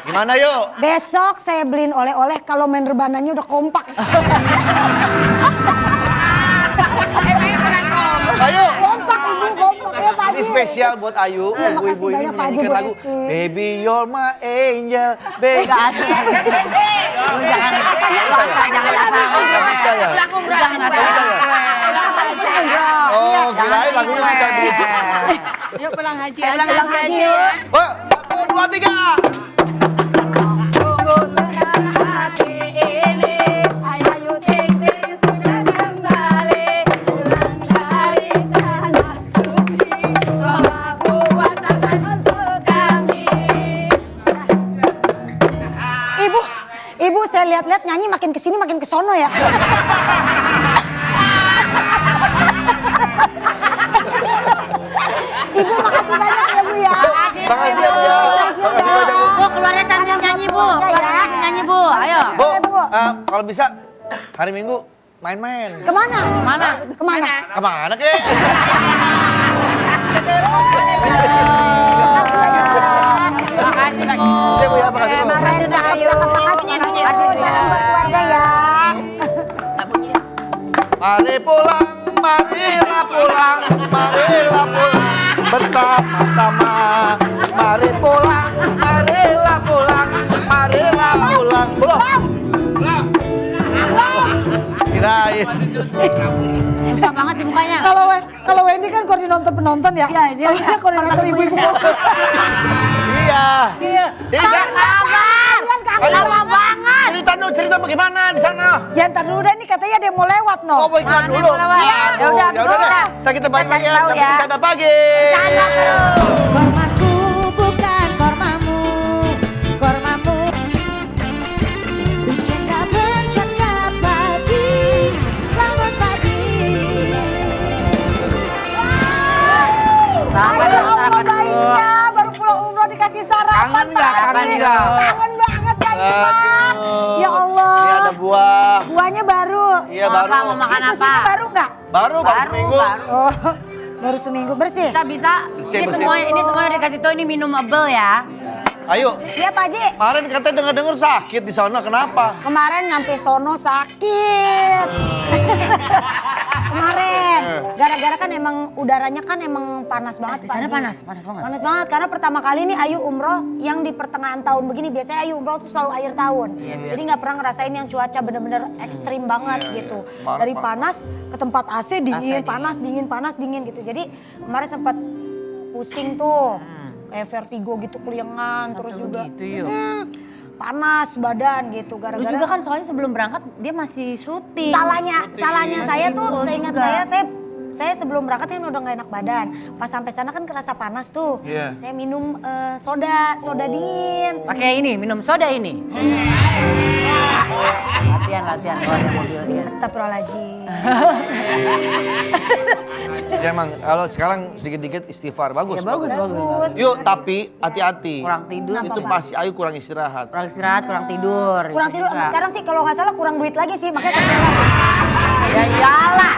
A: Gimana yuk?
F: Besok saya beliin oleh-oleh kalau main rebananya udah kompak.
A: Ayo.
F: Kompak ibu, kompak ya Pak
A: Ini
F: Haji.
A: spesial buat Ayu.
F: Iya, makasih
A: Ibu-ibu ini
F: banyak, Pak Haji,
A: menyanyikan
F: Bu
A: lagu
F: Esti.
A: Baby You're My Angel. Baby.
B: Jangan
A: Bisa ya?
B: Jangan
A: Oh, kirain lagunya bisa begitu.
B: Yuk pulang haji aja.
A: Wah, 1, 2, 3.
F: Ibu saya lihat-lihat nyanyi makin kesini makin kesono ya. Ibu makasih banyak ya Bu ya.
A: Makasih ya, Bu ya.
F: Makasih ya.
B: Bu, keluarnya sambil nyanyi, Bu. Keluarnya sambil nyanyi, Bu. Ayo.
A: Bu,
F: Boleh, Bu.
A: kalau bisa hari Minggu main-main.
F: Kemana?
B: Mana?
F: Kemana?
A: Kemana kek?
B: Makasih, Bu.
A: Iya Bu ya, makasih Bu.
F: Keren cakep cakep. Makasih. Salam buat keluarga ya.
A: Mari pulang, marilah pulang, marilah pulang bersama-sama. Mari pulang, marilah pulang, marilah pulang. Belum? Kirain.
B: Susah banget di mukanya.
F: Kalau Wendy kan koordinator penonton ya. Iya, dia koordinator ibu-ibu.
A: Iya. Iya.
F: Kalian kangen
B: Lama banget.
A: Cerita bagaimana di sana?
F: Ya ntar dulu deh nih katanya ada yang mau lewat
A: Oh,
F: no.
A: mau iklan dulu.
B: Iya.
F: Ya udah,
A: Ya udah deh. Kita balik lagi ya. Tapi bercanda pagi.
C: Kormaku bukan kormamu, kormamu. Bercanda pagi, selamat pagi.
F: Masya Allah baiknya, baru pulang umroh dikasih sarapan.
A: Kangen nggak?
F: Pak
A: Kangen
F: Haji.
A: nggak?
F: Kangen banget ya ini Pak.
A: Aduh.
F: Ya Allah.
A: Ini ada buah.
F: Buahnya baru.
A: Iya
B: Mau
A: baru.
B: apa? Mau makan apa?
F: Susunya baru nggak?
A: Baru seminggu.
F: Oh, baru seminggu bersih.
B: Bisa.
A: Bersih,
B: Ini
A: bersih.
B: semuanya dikasih tahu ini minumable ya.
A: Ayo.
F: Iya Pak Haji.
A: Kemarin katanya dengar-dengar sakit di sana. Kenapa?
F: Kemarin nyampe sono sakit. Kemarin gara-gara kan emang udaranya kan emang panas banget
B: Di
F: Pak
B: sana
F: Haji.
B: panas banget.
F: Panas banget karena pertama kali nih Ayu umroh yang di pertengahan tahun begini. Biasanya Ayu umroh tuh selalu akhir tahun. Jadi nggak pernah ngerasain yang cuaca bener-bener ekstrim banget gitu. Dari panas ke tempat AC dingin, panas dingin, panas dingin gitu. Jadi kemarin sempat pusing tuh. Kayak vertigo gitu keliengan terus juga.
B: Gitu yuk.
F: Panas badan gitu
B: Lu
F: gara-gara
B: juga kan soalnya sebelum berangkat dia masih syuting.
F: salahnya saya tuh seingat saya saya sebelum berangkat kan udah nggak enak badan. Pas sampai sana kan kerasa panas tuh.
A: Iya.
F: Saya minum soda dingin.
B: Pakai ini, minum soda ini. Latihan kalau ada mobil. Iya.
F: Astagfirullahaladzim.
A: Ya emang kalau sekarang sedikit-dikit istighfar bagus.
B: Ya bagus.
A: Yuk tapi hati-hati.
B: Kurang tidur
A: Itu
B: juga.
A: pasti Ayu kurang istirahat.
B: Kurang istirahat, kurang tidur.
F: Kurang
B: itu
F: tidur.
B: juga.
F: Sekarang sih kalau nggak salah kurang duit lagi sih. Makanya kerja lagi.
B: Ya iyalah,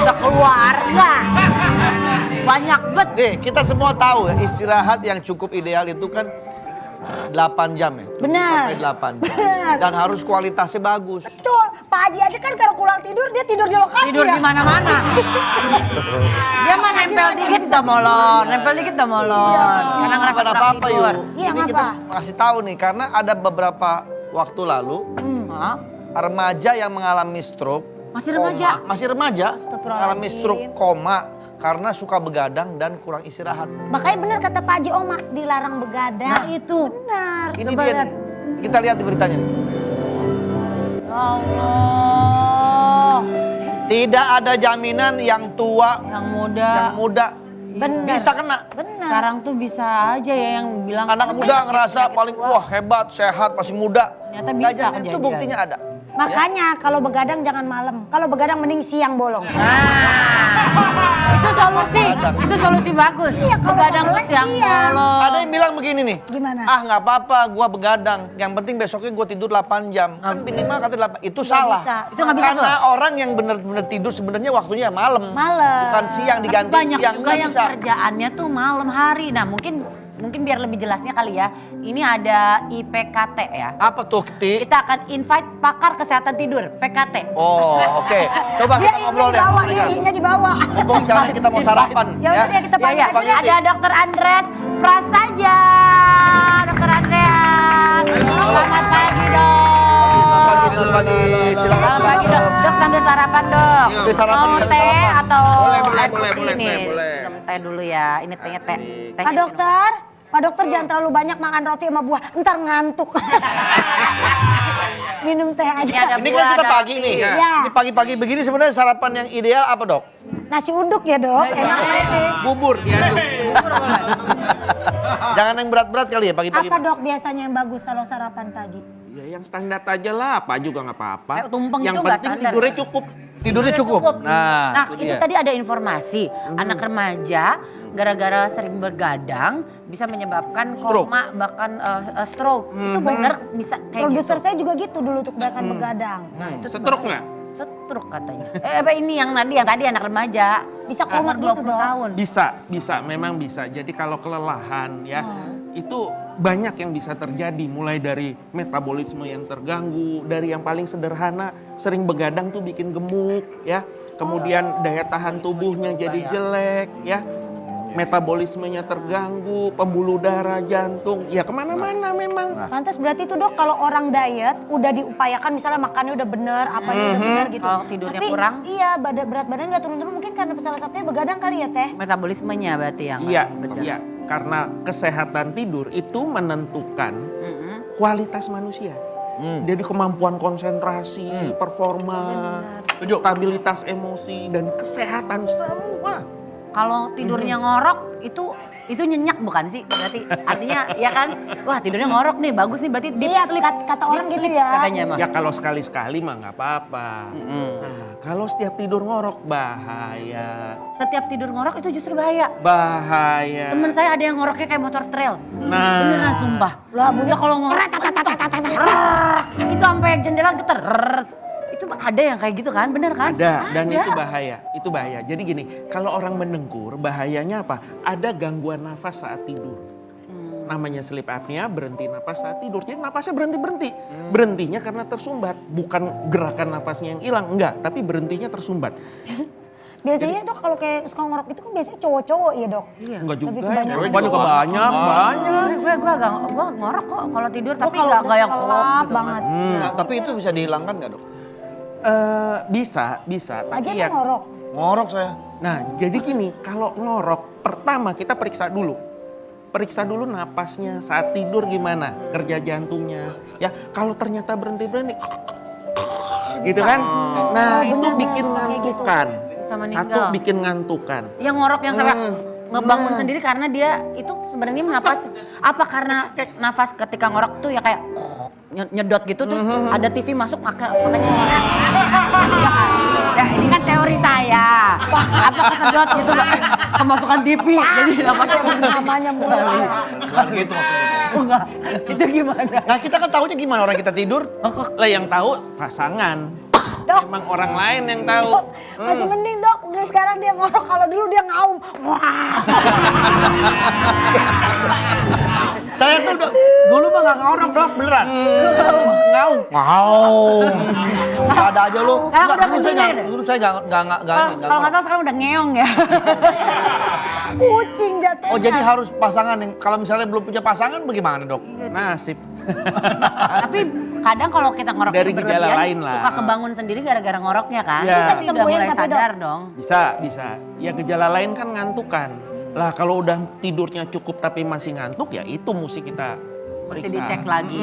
B: sekeluarga. Banyak bet.
A: Nih, kita semua tahu ya istirahat yang cukup ideal itu kan 8 jam ya. 7
F: Benar.
A: sampai 8 jam.
F: Benar.
A: Dan harus kualitasnya bagus.
F: Betul. Pak Haji aja kan kalau kurang tidur dia tidur di lokasi
B: Tidur
F: ya.
B: di mana-mana. Dia mah nempel dikit udah molor, nempel dikit udah molor. Karena ngerasa
A: Bukan
B: kurang
A: apa-apa
B: tidur.
A: yuk.
F: Iya,
A: Ini
F: ngapa?
A: kita kasih tahu nih karena ada beberapa waktu lalu
B: Hah?
A: remaja yang mengalami stroke.
B: Masih remaja?
A: Masih remaja.
F: Astagfirullahaladzim.
A: Mengalami stroke koma karena suka begadang dan kurang istirahat.
F: Makanya benar kata Pak Haji Oma, dilarang begadang.
B: Nah itu.
F: Benar.
A: Ini
B: Coba
A: dia
B: lihat.
A: nih. Kita lihat di beritanya nih.
B: Allah.
A: Tidak ada jaminan yang tua,
B: Yang muda.
A: yang muda
F: Benar.
A: bisa kena.
F: Benar.
B: Sekarang tuh bisa aja ya yang bilang.
A: Anak muda ngerasa paling wah hebat, sehat, masih muda.
B: Ternyata
A: Nggak
B: bisa
A: jamin, itu
B: kejadian.
A: buktinya ada.
F: Makanya kalau begadang jangan malam. Kalau begadang mending siang bolong.
B: Nah, itu solusi. Itu solusi bagus.
F: Iya, kalau
B: Begadang
F: melek
B: siang
F: siang.
B: bolong.
A: Ada yang bilang begini nih.
F: Gimana?
A: Ah nggak apa-apa, gua begadang. Yang penting besoknya gua tidur 8 jam. Kan minimal kata 8. Itu salah.
F: bisa.
B: Itu nggak bisa
A: Karena orang yang benar-benar tidur sebenarnya waktunya malam.
F: Malam.
A: Bukan siang
B: Tapi
A: diganti
B: banyak
A: siang
B: juga
A: nggak
B: yang
A: bisa.
B: kerjaannya tuh malam hari. Nah mungkin biar lebih jelasnya kali ya. Ini ada IPKT ya.
A: Apa tuh, Ti?
B: Kita akan invite pakar kesehatan tidur, PKT.
A: Oh, oke. Coba
F: Dia
A: kita
F: i-nya
A: ngobrol
F: dibawa,
A: ya.
F: dia i-nya dibawa.
A: Mumpung sekarang kita mau sarapan.
F: Ya udah deh, kita panggil
B: Ya,
F: aja deh.
B: ada Dokter Andreas Prasaja. Dokter Andreas. Selamat pagi dok.
A: Selamat pagi. Silakan.
B: Selamat pagi dok. Dok sambil sarapan dok.
A: Sambil sarapan,
B: Mau
A: sambil
B: teh
A: sarapan.
B: atau
A: Boleh,
B: air
A: boleh,
B: putih
A: boleh,
B: nih?
A: boleh.
B: Minum teh dulu ya. Ini tehnya teh.
F: Pak Dokter, Pak Dokter jangan terlalu banyak makan roti sama buah, ntar ngantuk. Minum teh
B: Ini
F: aja.
B: ada
A: Ini kan
B: buah,
A: kita
B: ada
A: pagi
B: roti.
A: nih.
F: Iya.
A: Ini pagi-pagi begini sebenarnya sarapan yang ideal apa, Dok?
F: Nasi uduk ya dok, enak banget nih.
A: Bubur diaduk. Jangan yang berat-berat kali ya pagi-pagi.
F: Apa dok biasanya yang bagus kalau sarapan pagi?
G: Ya yang standar aja lah, apa juga nggak apa-apa.
B: Kayak tumpeng
G: Yang
B: itu nggak
G: penting
B: standar.
G: tidurnya cukup.
A: Tidurnya cukup. Nah,
B: Nah
A: itu
B: itu
A: dia.
B: tadi ada informasi anak remaja gara-gara sering begadang bisa menyebabkan
A: Stroke.
B: koma bahkan stroke. Itu benar bisa kayak
F: Produser
B: gitu.
F: saya juga gitu dulu tuh kebanyakan begadang.
B: Nah, itu
G: Stroke nggak?
B: Stroke katanya. Ini yang tadi anak remaja.
F: Bisa koma
B: Umur
F: gitu
B: 20
F: dok.
B: tahun.
G: Bisa, memang bisa. Jadi kalau kelelahan ya, itu banyak yang bisa terjadi. Mulai dari metabolisme yang terganggu, dari yang paling sederhana, sering begadang tuh bikin gemuk ya. Kemudian daya tahan tubuhnya jadi jelek ya. Metabolismenya terganggu, pembuluh darah, jantung, ya kemana-mana memang.
F: Pantas berarti itu dok kalau orang diet udah diupayakan misalnya makannya udah bener, apanya udah bener gitu.
B: Kalau tidurnya
F: Tapi,
B: kurang?
F: iya berat badan nggak turun-turun mungkin karena salah satunya begadang kali ya teh.
B: Metabolismenya berarti yang
G: Iya,
B: berjalan.
G: iya. Karena kesehatan tidur itu menentukan
B: Mm-mm.
G: kualitas manusia. Jadi kemampuan konsentrasi, performa, stabilitas emosi dan kesehatan semua.
B: Kalau tidurnya ngorok itu nyenyak bukan sih? Berarti artinya ya kan? Wah tidurnya ngorok nih, bagus nih berarti deep
F: Iya
B: sleep.
F: kata orang
B: Deep
F: gitu
B: sleep
F: ya.
B: katanya mah.
G: Ya kalau sekali-sekali mah nggak apa-apa. Nah, kalau setiap tidur ngorok bahaya.
B: Setiap tidur ngorok itu justru bahaya.
G: Bahaya.
B: Temen saya ada yang ngoroknya kayak motor trail.
G: Nah.
B: Beneran sumpah.
F: Lah bunyi
B: Dia kalau ngorok itu sampai jendela geter. Itu ada yang kayak gitu kan? Bener kan?
G: Ada, dan itu bahaya. Itu bahaya. Jadi gini, kalau orang mendengkur, bahayanya apa? Ada gangguan nafas saat tidur. Namanya sleep apnea, berhenti napas saat tidur. Jadi napasnya berhenti-berhenti. Berhentinya karena tersumbat. Bukan gerakan napasnya yang hilang, enggak. Tapi berhentinya tersumbat.
F: Biasanya dok kalau kayak suka ngorok itu kan biasanya cowok-cowok ya dok.
B: Iya.
G: Enggak juga,
F: Lebih kebanyakan
G: cewek juga banyak.
B: Gue ngorok kok kalau tidur tapi
F: kalau
B: nggak
F: udah
B: yang
F: kelap
B: kelop gitu
F: banget.
A: Nah, tapi itu bisa dihilangkan nggak, Dok?
G: Bisa.
F: Aja
G: Tapi
F: tuh
G: ya,
F: ngorok.
A: Ngorok saya.
G: nah jadi gini, kalau ngorok, pertama kita periksa dulu. Periksa dulu napasnya saat tidur gimana, kerja jantungnya. Ya, kalau ternyata berhenti-berhenti, gitu kan. Nah, itu
F: benar,
G: bikin
F: suka kayak gitu.
G: ngantukan.
B: Bisa bisa meninggal.
G: Satu bikin ngantukan.
B: Yang ngorok yang sampai ngebangun sendiri karena dia itu sebenarnya napas apa karena nafas ketika ngorok tuh ya kayak nyedot gitu terus ada TV masuk makanya ya kan. Ya ini kan teori saya. Apa kesedot gitu kemasukan TV jadi napasnya
F: Namanya mulai.
A: Bukan gitu maksudnya.
B: enggak. Itu gimana?
A: Nah kita kan tahunya gimana orang kita tidur?
G: Lah yang tahu pasangan.
F: Dok.
G: Emang orang lain yang tahu.
F: Masih mending dok, dari sekarang dia ngorok, kalau dulu dia ngaum. Wah.
A: Saya tuh dulu mah nggak ngorok dok, beneran. Ngaung. Ngaung. Nggak ada aja lu.
B: Sekarang
A: Nggak,
B: udah
A: dulu saya
B: kesini.
A: nggak.
B: Kalau nggak salah sekarang udah ngeong ya.
F: Kucing jatuhnya.
A: Oh jadi harus pasangan yang kalau misalnya belum punya pasangan bagaimana dok?
G: Nasib.
B: Tapi kadang kalau kita ngorok
G: Dari
B: berlebihan,
G: gejala lain lah.
B: suka kebangun sendiri gara-gara ngoroknya kan.
G: Ya. Bisa
B: Tapi udah
F: disembuhin
B: mulai
F: tapi, Dok?
B: sadar dong.
G: Bisa. Ya gejala lain kan ngantukan. Lah kalau udah tidurnya cukup tapi masih ngantuk ya itu mesti kita
B: Mesti
G: periksa.
B: dicek lagi.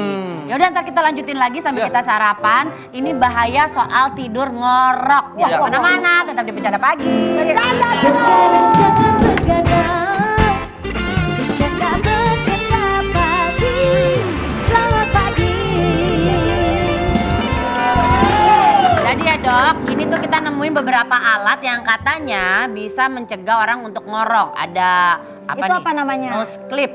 B: Ya udah ntar kita lanjutin lagi sampai kita sarapan. Ini bahaya soal tidur ngorok. Jangan kemana-mana, tetap di Bercanda Pagi.
F: Bercanda terus.
H: Jangan begadang, bercanda pagi, selamat pagi.
B: Jadi ya dok, ini tuh kita nemuin beberapa alat yang katanya bisa mencegah orang untuk ngorok. Ada apa
F: Itu
B: nih?
F: apa namanya?
B: Nose clip.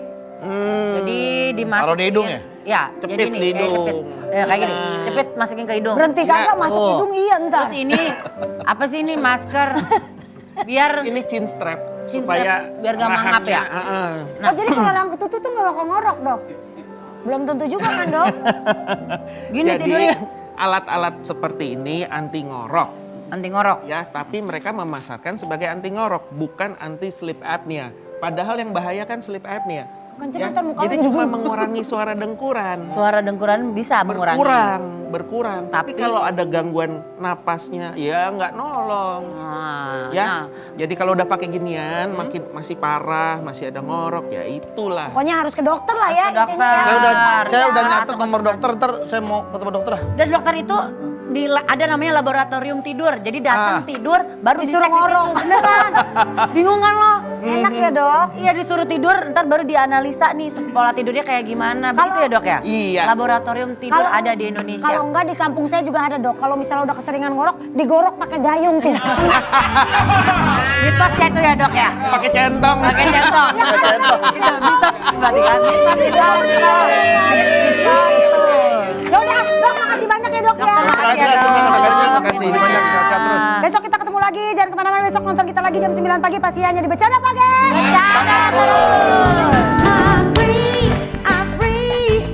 B: Jadi dimasukin.
A: Taruh di hidung ya?
B: Ya,
G: Cepit
B: jadi nih,
G: di hidung.
B: cepit. Kayak gini, cepit masukin ke hidung.
F: Berhenti kagak masuk
B: Oh.
F: hidung iya ntar.
B: Terus ini, apa sih ini masker? Biar
G: Ini chin strap
B: Chin
G: supaya
B: strap, biar gak mangap ya?
G: rahangnya,
F: Oh jadi kalau orang ketutup tuh gak bakal ngorok dok? Belum tentu juga kan dok?
B: gini
G: Jadi
B: tidurnya.
G: alat-alat seperti ini anti ngorok
B: Anti ngorok.
G: ya, tapi mereka memasarkan sebagai anti ngorok, bukan anti sleep apnea. Padahal yang bahaya kan sleep apnea.
F: Kenceng ntar muka
G: Jadi
F: lu.
G: cuma mengurangi suara dengkuran.
B: Suara dengkuran bisa mengurangi.
G: Berkurang. Tapi
B: Tapi-
G: kalau ada gangguan napasnya, ya nggak nolong.
B: Nah,
G: Ya, jadi kalau udah pakai ginian, makin masih parah, masih ada ngorok, ya itulah.
F: Pokoknya harus ke dokter lah ya.
B: Harus ke
F: intinya
B: dokter.
F: ya.
A: Saya udah nyatet nomor dokter, ntar saya mau ketemu dokter ah.
B: Dan dokter itu ada namanya laboratorium tidur. Jadi datang tidur baru
F: Disuruh
B: dicek di situ.
F: ngorok.
B: Beneran. Bingung kan lo?
F: Enak ya dok?
B: Iya disuruh tidur, ntar baru dianalisa nih pola tidurnya kayak gimana. Begitu ya dok ya?
G: Iya.
B: Laboratorium tidur
F: Kalau-
B: ada di Indonesia.
F: Kalau enggak di kampung saya juga ada dok. Kalau misalnya udah keseringan ngorok, digorok pakai gayung tuh.
B: Mitos ya itu ya dok ya?
G: Pakai centong.
B: Pakai centong. Itu mitos berarti kan? Mitos itu.
F: Ya udah dok, makasih banyak ya dok ya.
B: Makasih ya, Dok.
G: Makasih.
A: Banyak sehat-sehat terus.
F: Besok kita ketemu lagi, jangan kemana-mana, besok nonton kita lagi jam 9 pagi pasti hanya di Bercanda Pagi.
B: Bercanda terus.